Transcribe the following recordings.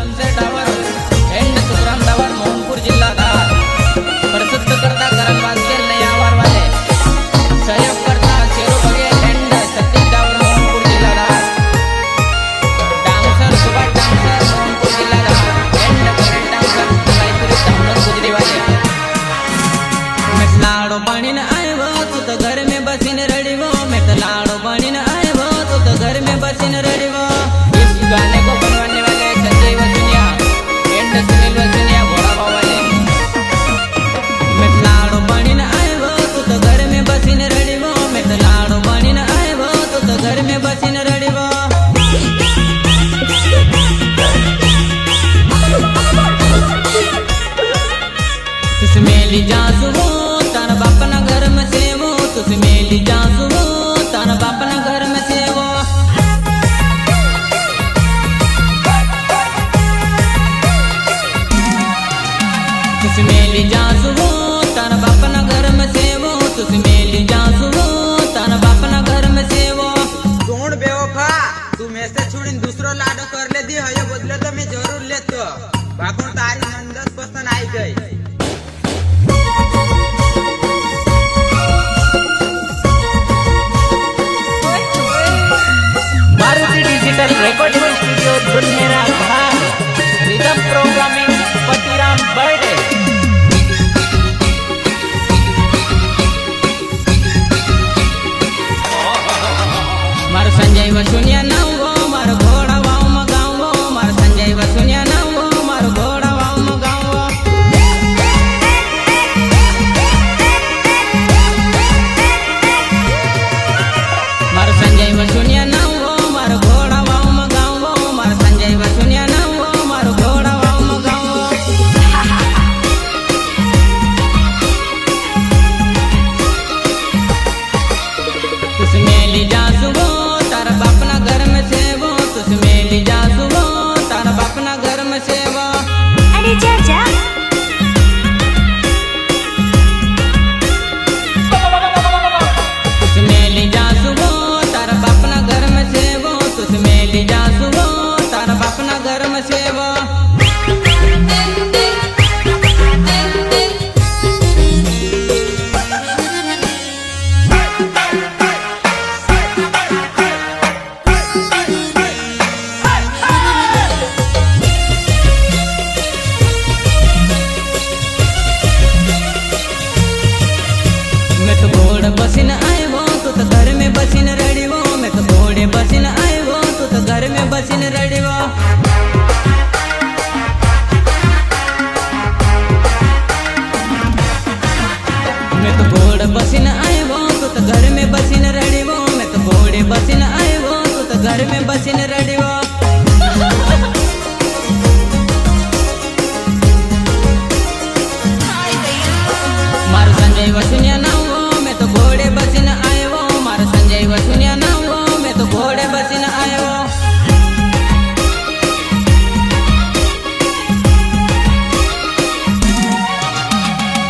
Sunset tower and Tukaram tower Mohanpur जिल्हा धार प्रसिद्ध करता करण वास्के नया आवार वाले सहयोग करता शेरू बघेल एंड सतीश टावर मोहनपुर जिल्हा धार डांसर सुभाष डांसर मोहनपुर जिल्हा धार एंड करण डांसर गायत्री टाउनर गुजरी वाले मैं लाड़ो पानी न आयो तू तो घर में बसीन रड़ीवो मैं तो लाड़ो पानी न आयो तू तो घर में बसीन रड़ीवो इस गाने को बनवाने वाले संजय वसुनिया एंड सुनील वसुनिया घोड़ा वाले मैं लाड़ो पानी न आयो तू तो घर में बसीन रड़ीवो मैं तो लाड़ो पानी न आयो तू तो घर में बसीन रड़ीवो तुसमेली जासु हो तार बापना घर में सेवो तुसमेली जासु हो तार बापना घर में सेवो तुसमेली जासु हो तार बापना घर में सेवो तुसमेली जासु हो तार बापना घर में सेवो सोण बेवफा तू मेसे छोड़ीन दूसरो लाडो कर ले दी हयो बदले तो मैं जरूर लेतो भागून तारी नंदस पसंद आई गई मारुति डिजिटल रिकॉर्डिंग स्टूडियो दुनिया भाग रिदम प्रोग्रामिंग पतिराम बर्थडे मार संजय वसुनिया नावो मार घोड़ा वाव मगावो मार संजय वसुनिया नावो मार घोड़ा वाव मगावो मार संजय वसुनिया नावो मार घोड़ा वाव मगावो मार संजय वसुनिया नावो मार घोड़ा वाव मगावो तुसमेली जासु हो तार बापना घर में सेवो तुसमेली जासु हो तार बापना घर में सेवो अरे चाचा तुसमेली जासु हो तार बापना घर में सेवो तुसमेली जासु हो तार बापना घर में सेवो मैं तो घोड़े बसीन आयो तू तो घर में बसीन रड़ीवो मैं तो घोड़े बसीन आयो तू तो घर में बसीन रड़ीवो मैं तो घोड़े बसीन आयो तू तो घर में बसीन रड़ीवो मैं तो घोड़े बसीन आयो तू तो घर में बसीन रड़ीवो मार संजय वसुनिया नावो मैं तो घोड़े बसीन आयो मार संजय वसुनिया नावो मैं तो घोड़े बसीन आयो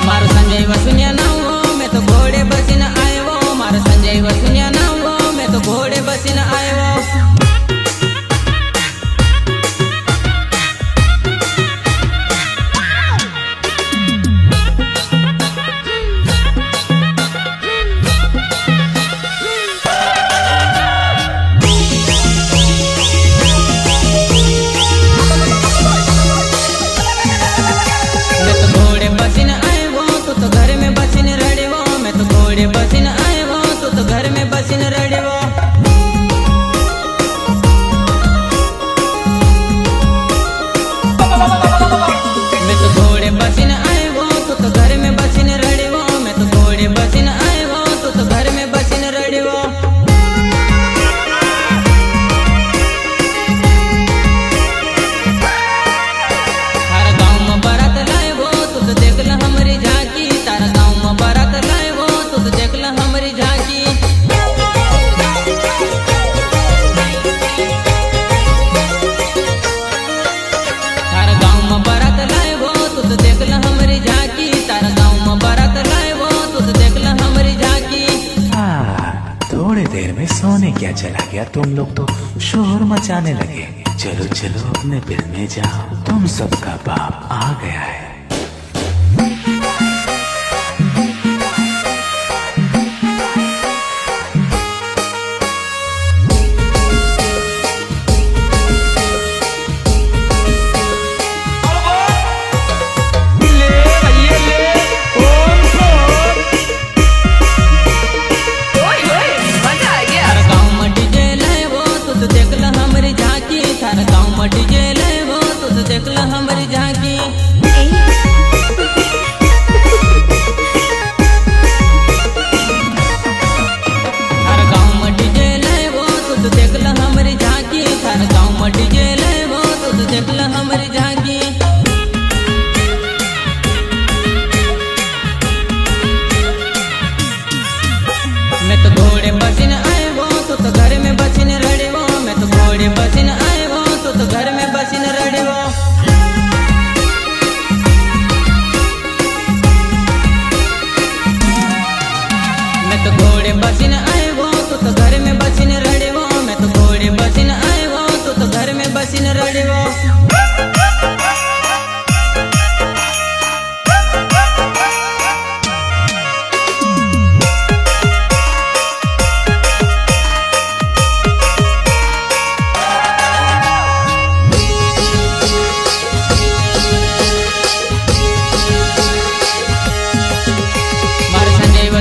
मार संजय वसुनिया नावो मैं तो घोड़े बसीन आयो मार संजय वसुनिया नावो मैं तो घोड़े बसीन आयो मैं तो घोड़े बसीन आयो तू तो घर में बसीन रड़ीवो मैं तो घोड़े बसीन आयो तू तो घर में बसीन रड़ीवो मैं तो घोड़े बसीन आयो तू तो घर में बसीन रड़ीवो मैं तो घोड़े बसीन आयो तू तो घर में बसीन रड़ीवो तारा गाँव में बारात लायो तू तो देख ल हमारी झांकी तारा गाँव में बारात लायो तू तो देख ल हमारी झांकी तारा गाँव में बारात लायो तू तो देख ल हमारी झांकी तारा गाँव में बारात लायो तू तो देख ल हमारी झांकी थोड़ी देर में सोने क्या चला गया तुम लोग तो शोर मचाने लगे चलो चलो अपने बिल में जाओ, तुम सबका बाप आ गया है। देखला हमारी झांकी हर गाँव में डीजे लेवो तो देखला हमारी झांकी हर गाँव में डीजे लेवो तो देखला हमारी झांकी मैं तो घोड़े बसिन आएवो तो घर में बसिन रड़ेवो मैं तो घोड़े बसिन आएवो तो घर में बसिन रड़ेवो तो घोड़े बसिन आएवो तो घर में बसिन रड़ेवो मैं तो घोड़े बसिन आएवो तो घर में बसिन रड़ेवो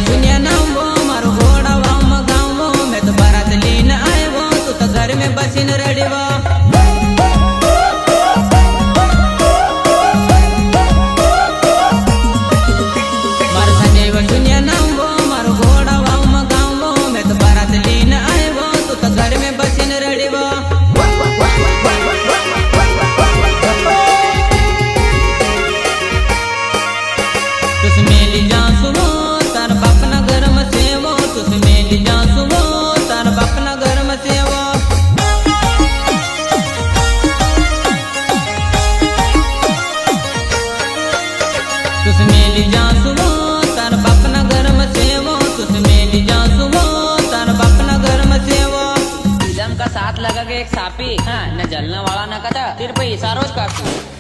सुनिया नाम मारो घोड़ा वाम गाँव मैं तो बारात लीन आएवो तो घर में बसिन रड़ेवो मारो संजय सुनिया नाम मारो घोड़ा वाम गाँव मैं तो बारात लीन आएवो तो घर में बसिन रड़ेवो तुस मेली जा सुनो तार बापना घर में सेवो तुस मेली जा सुनो तार बापना घर में सेवो तुस मेली जा सुनो तार बापना घर में सेवो तुस मेली जा सुनो तार बापना घर में सेवो फिल्म का साथ लगा के एक सापी हाँ न जलने वाला न कथा सिर्फ इशारों काफी।